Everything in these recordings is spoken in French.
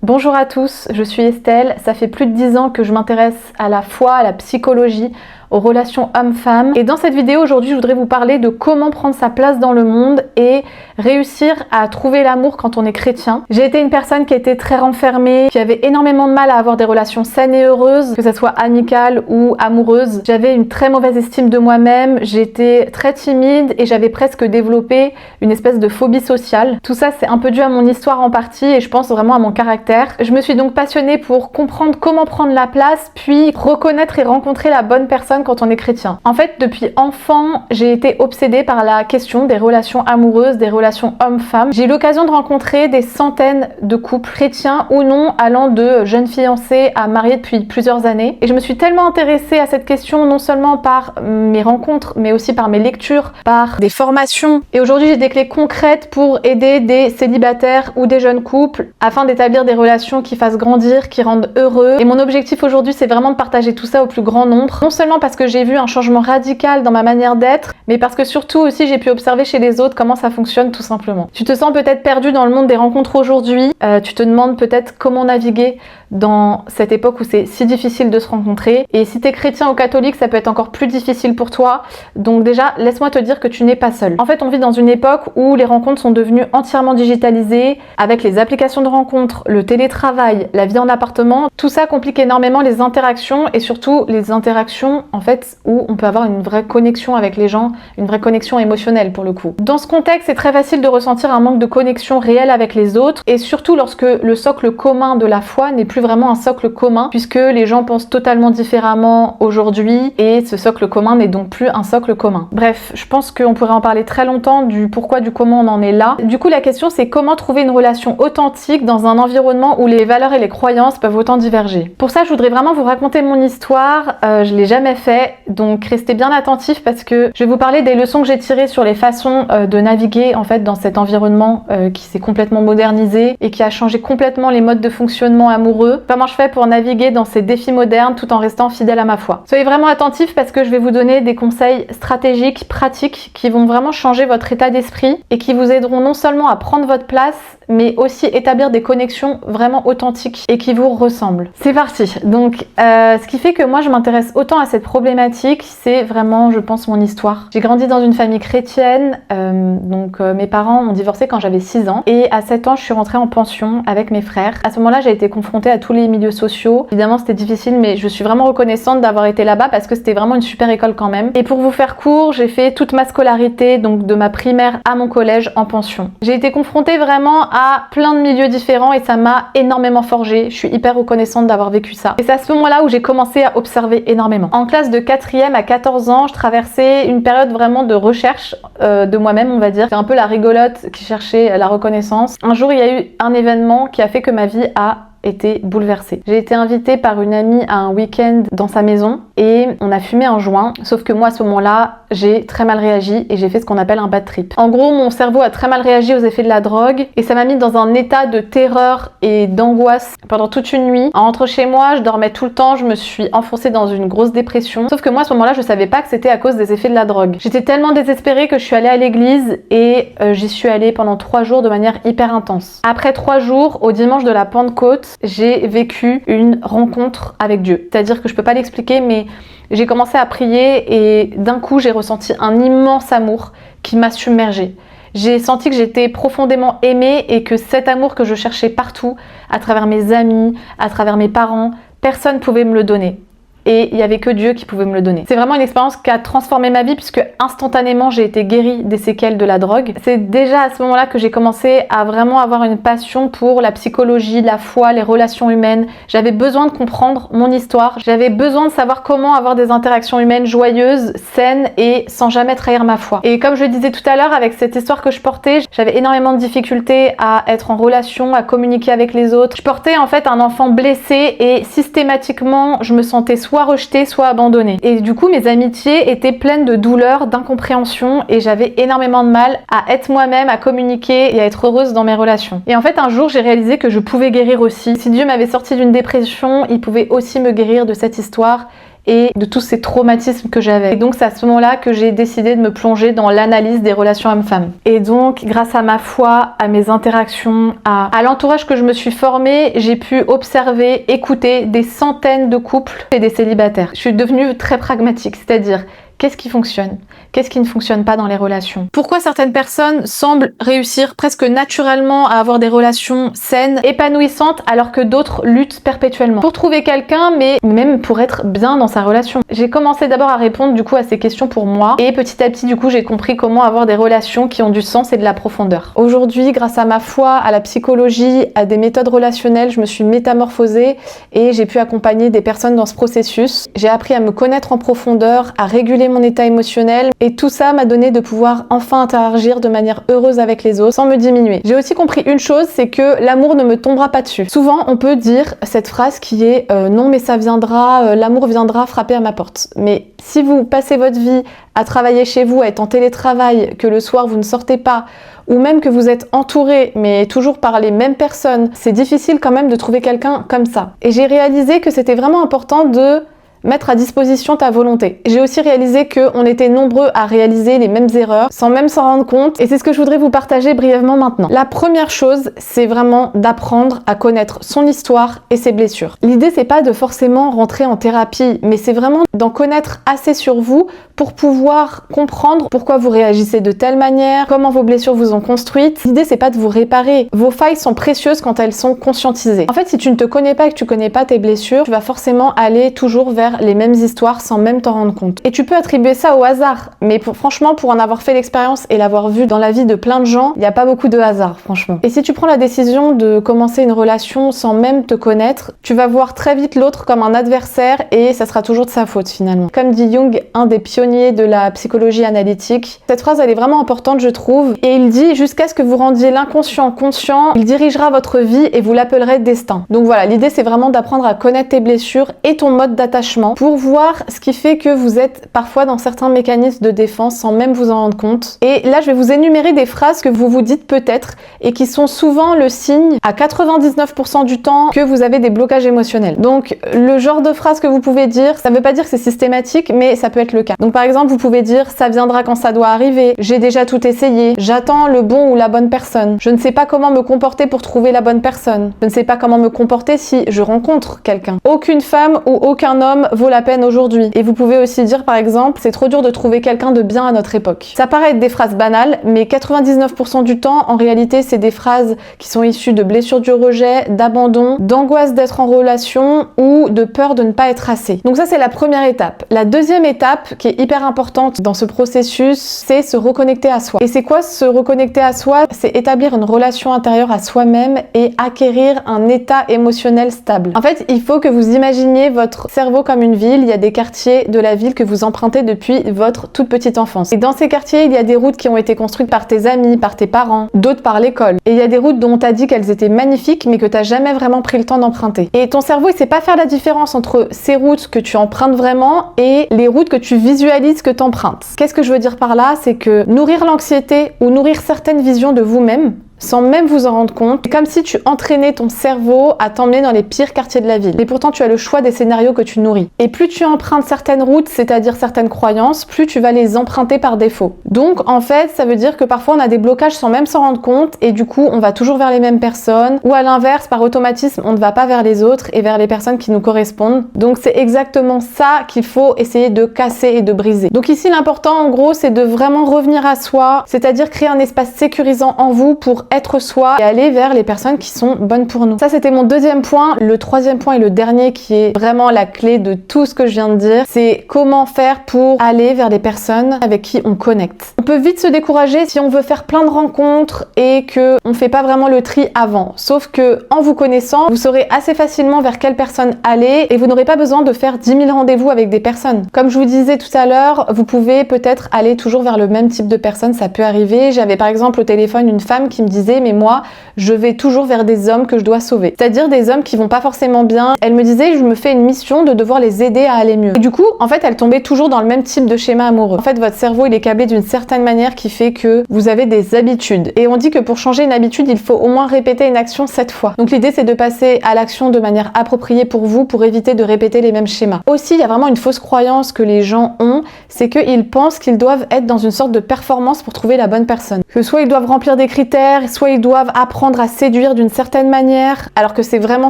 Bonjour à tous, je suis Estelle, ça fait plus de 10 ans que je m'intéresse à la foi, à la psychologie, aux relations hommes-femmes. Et dans cette vidéo aujourd'hui, je voudrais vous parler de comment prendre sa place dans le monde et réussir à trouver l'amour quand on est chrétien. J'ai été une personne qui était très renfermée, qui avait énormément de mal à avoir des relations saines et heureuses, que ce soit amicales ou amoureuses. J'avais une très mauvaise estime de moi-même, j'étais très timide et j'avais presque développé une espèce de phobie sociale. Tout ça, c'est un peu dû à mon histoire en partie et je pense vraiment à mon caractère. Je me suis donc passionnée pour comprendre comment prendre la place, puis reconnaître et rencontrer la bonne personne quand on est chrétien. En fait, depuis enfant, j'ai été obsédée par la question des relations amoureuses, des relations hommes-femmes. J'ai eu l'occasion de rencontrer des centaines de couples chrétiens ou non, allant de jeunes fiancés à mariés depuis plusieurs années. Et je me suis tellement intéressée à cette question, non seulement par mes rencontres, mais aussi par mes lectures, par des formations. Et aujourd'hui, j'ai des clés concrètes pour aider des célibataires ou des jeunes couples afin d'établir des relations qui fassent grandir, qui rendent heureux. Et mon objectif aujourd'hui, c'est vraiment de partager tout ça au plus grand nombre. Non seulement parce que j'ai vu un changement radical dans ma manière d'être, mais parce que surtout aussi j'ai pu observer chez les autres comment ça fonctionne tout simplement. Tu te sens peut-être perdu dans le monde des rencontres aujourd'hui, tu te demandes peut-être comment naviguer dans cette époque où c'est si difficile de se rencontrer. Et si t'es chrétien ou catholique, ça peut être encore plus difficile pour toi. Donc déjà, laisse-moi te dire que tu n'es pas seul. En fait, on vit dans une époque où les rencontres sont devenues entièrement digitalisées, avec les applications de rencontres, le télétravail, la vie en appartement. Tout ça complique énormément les interactions et surtout les interactions en fait où on peut avoir une vraie connexion avec les gens, une vraie connexion émotionnelle pour le coup. Dans ce contexte, c'est très facile de ressentir un manque de connexion réelle avec les autres et surtout lorsque le socle commun de la foi n'est plus vraiment un socle commun puisque les gens pensent totalement différemment aujourd'hui et ce socle commun n'est donc plus un socle commun. Bref, je pense qu'on pourrait en parler très longtemps du pourquoi, du comment on en est là. Du coup, la question c'est comment trouver une relation authentique dans un environnement où les valeurs et les croyances peuvent autant diverger. Pour ça, je voudrais vraiment vous raconter mon histoire. Je l'ai jamais fait, donc restez bien attentifs parce que je vais vous parler des leçons que j'ai tirées sur les façons de naviguer en fait dans cet environnement qui s'est complètement modernisé et qui a changé complètement les modes de fonctionnement amoureux. Comment je fais pour naviguer dans ces défis modernes tout en restant fidèle à ma foi. Soyez vraiment attentifs parce que je vais vous donner des conseils stratégiques, pratiques qui vont vraiment changer votre état d'esprit et qui vous aideront non seulement à prendre votre place mais aussi établir des connexions vraiment authentiques et qui vous ressemblent. C'est parti. Donc ce qui fait que moi je m'intéresse autant à cette problématique, c'est vraiment je pense mon histoire. J'ai grandi dans une famille chrétienne, mes parents ont divorcé quand j'avais 6 ans et à 7 ans je suis rentrée en pension avec mes frères. À ce moment-là j'ai été confrontée à tous les milieux sociaux. Évidemment c'était difficile mais je suis vraiment reconnaissante d'avoir été là-bas parce que c'était vraiment une super école quand même. Et pour vous faire court, j'ai fait toute ma scolarité, donc de ma primaire à mon collège en pension. J'ai été confrontée vraiment à plein de milieux différents et ça m'a énormément forgée. Je suis hyper reconnaissante d'avoir vécu ça. Et c'est à ce moment-là où j'ai commencé à observer énormément. En classe de 4e à 14 ans, je traversais une période vraiment de recherche de moi-même, on va dire. C'est un peu la rigolote qui cherchait la reconnaissance. Un jour, il y a eu un événement qui a fait que ma vie a été bouleversée. J'ai été invitée par une amie à un week-end dans sa maison et on a fumé un joint, sauf que moi à ce moment-là j'ai très mal réagi et j'ai fait ce qu'on appelle un bad trip. En gros mon cerveau a très mal réagi aux effets de la drogue et ça m'a mis dans un état de terreur et d'angoisse pendant toute une nuit. En rentrant chez moi je dormais tout le temps, je me suis enfoncée dans une grosse dépression, sauf que moi à ce moment-là je savais pas que c'était à cause des effets de la drogue. J'étais tellement désespérée que je suis allée à l'église et j'y suis allée pendant 3 jours de manière hyper intense. Après 3 jours, au dimanche de la Pentecôte, j'ai vécu une rencontre avec Dieu. C'est-à-dire que je peux pas l'expliquer, mais j'ai commencé à prier et d'un coup j'ai ressenti un immense amour qui m'a submergée. J'ai senti que j'étais profondément aimée et que cet amour que je cherchais partout, à travers mes amis, à travers mes parents, personne ne pouvait me le donner. Et il n'y avait que Dieu qui pouvait me le donner. C'est vraiment une expérience qui a transformé ma vie puisque instantanément j'ai été guérie des séquelles de la drogue. C'est déjà à ce moment-là que j'ai commencé à vraiment avoir une passion pour la psychologie, la foi, les relations humaines. J'avais besoin de comprendre mon histoire. J'avais besoin de savoir comment avoir des interactions humaines joyeuses, saines et sans jamais trahir ma foi. Et comme je le disais tout à l'heure, avec cette histoire que je portais, j'avais énormément de difficultés à être en relation, à communiquer avec les autres. Je portais en fait un enfant blessé et systématiquement je me sentais soit rejetée, soit abandonnée. Et du coup, mes amitiés étaient pleines de douleurs, d'incompréhension et j'avais énormément de mal à être moi-même, à communiquer et à être heureuse dans mes relations. Et en fait, un jour, j'ai réalisé que je pouvais guérir aussi. Si Dieu m'avait sorti d'une dépression, il pouvait aussi me guérir de cette histoire et de tous ces traumatismes que j'avais. Et donc c'est à ce moment-là que j'ai décidé de me plonger dans l'analyse des relations hommes-femmes. Et donc grâce à ma foi, à mes interactions, à l'entourage que je me suis formée, j'ai pu observer, écouter des centaines de couples et des célibataires. Je suis devenue très pragmatique, c'est-à-dire qu'est-ce qui fonctionne? Qu'est-ce qui ne fonctionne pas dans les relations? Pourquoi certaines personnes semblent réussir presque naturellement à avoir des relations saines, épanouissantes, alors que d'autres luttent perpétuellement pour trouver quelqu'un, mais même pour être bien dans sa relation? J'ai commencé d'abord à répondre du coup à ces questions pour moi, et petit à petit du coup j'ai compris comment avoir des relations qui ont du sens et de la profondeur. Aujourd'hui, grâce à ma foi, à la psychologie, à des méthodes relationnelles, je me suis métamorphosée et j'ai pu accompagner des personnes dans ce processus. J'ai appris à me connaître en profondeur, à réguler mon état émotionnel, et tout ça m'a donné de pouvoir enfin interagir de manière heureuse avec les autres sans me diminuer. J'ai aussi compris une chose, c'est que l'amour ne me tombera pas dessus. Souvent on peut dire cette phrase qui est non mais ça viendra, l'amour viendra frapper à ma porte. Mais si vous passez votre vie à travailler chez vous, à être en télétravail, que le soir vous ne sortez pas, ou même que vous êtes entouré mais toujours par les mêmes personnes, c'est difficile quand même de trouver quelqu'un comme ça. Et j'ai réalisé que c'était vraiment important de mettre à disposition ta volonté. J'ai aussi réalisé qu'on était nombreux à réaliser les mêmes erreurs sans même s'en rendre compte, et c'est ce que je voudrais vous partager brièvement maintenant. La première chose, c'est vraiment d'apprendre à connaître son histoire et ses blessures. L'idée, c'est pas de forcément rentrer en thérapie, mais c'est vraiment d'en connaître assez sur vous pour pouvoir comprendre pourquoi vous réagissez de telle manière, comment vos blessures vous ont construite. L'idée, c'est pas de vous réparer. Vos failles sont précieuses quand elles sont conscientisées. En fait, si tu ne te connais pas et que tu connais pas tes blessures, tu vas forcément aller toujours vers les mêmes histoires sans même t'en rendre compte. Et tu peux attribuer ça au hasard, mais franchement, pour en avoir fait l'expérience et l'avoir vu dans la vie de plein de gens, il n'y a pas beaucoup de hasard, franchement. Et si tu prends la décision de commencer une relation sans même te connaître, tu vas voir très vite l'autre comme un adversaire et ça sera toujours de sa faute finalement. Comme dit Jung, un des pionniers de la psychologie analytique, cette phrase elle est vraiment importante je trouve, et il dit jusqu'à ce que vous rendiez l'inconscient conscient, il dirigera votre vie et vous l'appellerez destin. Donc voilà, l'idée c'est vraiment d'apprendre à connaître tes blessures et ton mode d'attachement pour voir ce qui fait que vous êtes parfois dans certains mécanismes de défense sans même vous en rendre compte. Et là, je vais vous énumérer des phrases que vous vous dites peut-être et qui sont souvent le signe à 99% du temps que vous avez des blocages émotionnels. Donc, le genre de phrase que vous pouvez dire, ça ne veut pas dire que c'est systématique, mais ça peut être le cas. Donc, par exemple, vous pouvez dire « ça viendra quand ça doit arriver »,« j'ai déjà tout essayé »,« j'attends le bon ou la bonne personne »,« je ne sais pas comment me comporter pour trouver la bonne personne »,« je ne sais pas comment me comporter si je rencontre quelqu'un »,« aucune femme ou aucun homme vaut la peine aujourd'hui ». Et vous pouvez aussi dire par exemple, c'est trop dur de trouver quelqu'un de bien à notre époque. Ça paraît être des phrases banales, mais 99% du temps, en réalité, c'est des phrases qui sont issues de blessures du rejet, d'abandon, d'angoisse d'être en relation ou de peur de ne pas être assez. Donc ça, c'est la première étape. La deuxième étape, qui est hyper importante dans ce processus, c'est se reconnecter à soi. Et c'est quoi se reconnecter à soi? C'est établir une relation intérieure à soi-même et acquérir un état émotionnel stable. En fait, il faut que vous imaginiez votre cerveau comme une ville. Il y a des quartiers de la ville que vous empruntez depuis votre toute petite enfance. Et dans ces quartiers, il y a des routes qui ont été construites par tes amis, par tes parents, d'autres par l'école. Et il y a des routes dont on t'a dit qu'elles étaient magnifiques, mais que t'as jamais vraiment pris le temps d'emprunter. Et ton cerveau, il sait pas faire la différence entre ces routes que tu empruntes vraiment et les routes que tu visualises que t'empruntes. Qu'est-ce que je veux dire par là? C'est que nourrir l'anxiété ou nourrir certaines visions de vous-même, sans même vous en rendre compte, c'est comme si tu entraînais ton cerveau à t'emmener dans les pires quartiers de la ville. Et pourtant, tu as le choix des scénarios que tu nourris. Et plus tu empruntes certaines routes, c'est-à-dire certaines croyances, plus tu vas les emprunter par défaut. Donc, en fait, ça veut dire que parfois, on a des blocages sans même s'en rendre compte, et du coup, on va toujours vers les mêmes personnes, ou à l'inverse, par automatisme, on ne va pas vers les autres et vers les personnes qui nous correspondent. Donc, c'est exactement ça qu'il faut essayer de casser et de briser. Donc ici, l'important, en gros, c'est de vraiment revenir à soi, c'est-à-dire créer un espace sécurisant en vous pour être soi et aller vers les personnes qui sont bonnes pour nous. Ça, c'était mon deuxième point. Le troisième point et le dernier qui est vraiment la clé de tout ce que je viens de dire, c'est comment faire pour aller vers les personnes avec qui on connecte. On peut vite se décourager si on veut faire plein de rencontres et que on fait pas vraiment le tri avant. Sauf que en vous connaissant, vous saurez assez facilement vers quelle personne aller et vous n'aurez pas besoin de faire 10 000 rendez-vous avec des personnes. Comme je vous disais tout à l'heure, vous pouvez peut-être aller toujours vers le même type de personnes, ça peut arriver. J'avais par exemple au téléphone une femme qui me disait disait mais moi je vais toujours vers des hommes que je dois sauver, c'est-à-dire des hommes qui vont pas forcément bien. Elle me disait je me fais une mission de devoir les aider à aller mieux. Et du coup en fait elle tombait toujours dans le même type de schéma amoureux. En fait votre cerveau il est câblé d'une certaine manière qui fait que vous avez des habitudes, et on dit que pour changer une habitude il faut au moins répéter une action 7 fois. Donc l'idée c'est de passer à l'action de manière appropriée pour vous, pour éviter de répéter les mêmes schémas. Aussi il y a vraiment une fausse croyance que les gens ont, c'est qu'ils pensent qu'ils doivent être dans une sorte de performance pour trouver la bonne personne. Que soit ils doivent remplir des critères, soit ils doivent apprendre à séduire d'une certaine manière, alors que c'est vraiment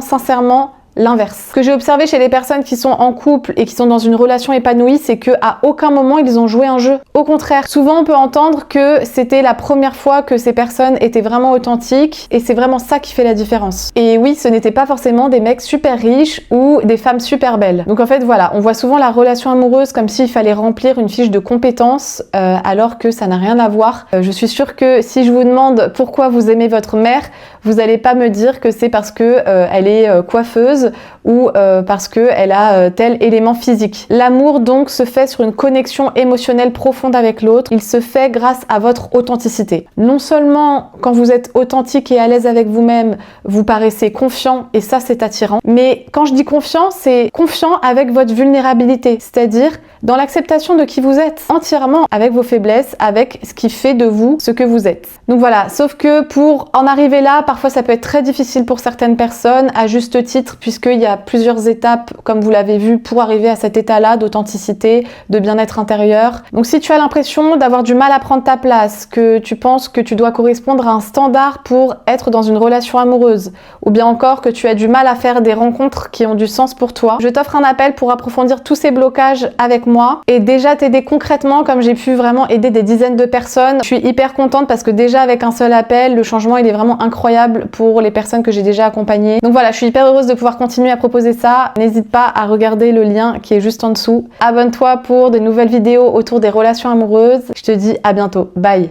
sincèrement l'inverse. Ce que j'ai observé chez les personnes qui sont en couple et qui sont dans une relation épanouie, c'est que à aucun moment ils ont joué un jeu. Au contraire, souvent on peut entendre que c'était la première fois que ces personnes étaient vraiment authentiques, et c'est vraiment ça qui fait la différence. Et oui, ce n'étaient pas forcément des mecs super riches ou des femmes super belles. Donc en fait voilà, on voit souvent la relation amoureuse comme s'il fallait remplir une fiche de compétences alors que ça n'a rien à voir. Je suis sûre que si je vous demande pourquoi vous aimez votre mère, vous n'allez pas me dire que c'est parce que elle est coiffeuse ou parce qu'elle a tel élément physique. L'amour donc se fait sur une connexion émotionnelle profonde avec l'autre. Il se fait grâce à votre authenticité. Non seulement quand vous êtes authentique et à l'aise avec vous-même, vous paraissez confiant, et ça c'est attirant, mais quand je dis confiant, c'est confiant avec votre vulnérabilité, c'est-à-dire dans l'acceptation de qui vous êtes, entièrement avec vos faiblesses, avec ce qui fait de vous ce que vous êtes. Donc voilà, sauf que pour en arriver là, parfois ça peut être très difficile pour certaines personnes, à juste titre, puisqu'il y a plusieurs étapes, comme vous l'avez vu, pour arriver à cet état-là d'authenticité, de bien-être intérieur. Donc si tu as l'impression d'avoir du mal à prendre ta place, que tu penses que tu dois correspondre à un standard pour être dans une relation amoureuse, ou bien encore que tu as du mal à faire des rencontres qui ont du sens pour toi, je t'offre un appel pour approfondir tous ces blocages avec moi et déjà t'aider concrètement, comme j'ai pu vraiment aider des dizaines de personnes. Je suis hyper contente parce que déjà avec un seul appel, le changement il est vraiment incroyable pour les personnes que j'ai déjà accompagnées. Donc voilà, je suis hyper heureuse de pouvoir continuer à proposer ça. N'hésite pas à regarder le lien qui est juste en dessous. Abonne-toi pour de nouvelles vidéos autour des relations amoureuses. Je te dis à bientôt. Bye!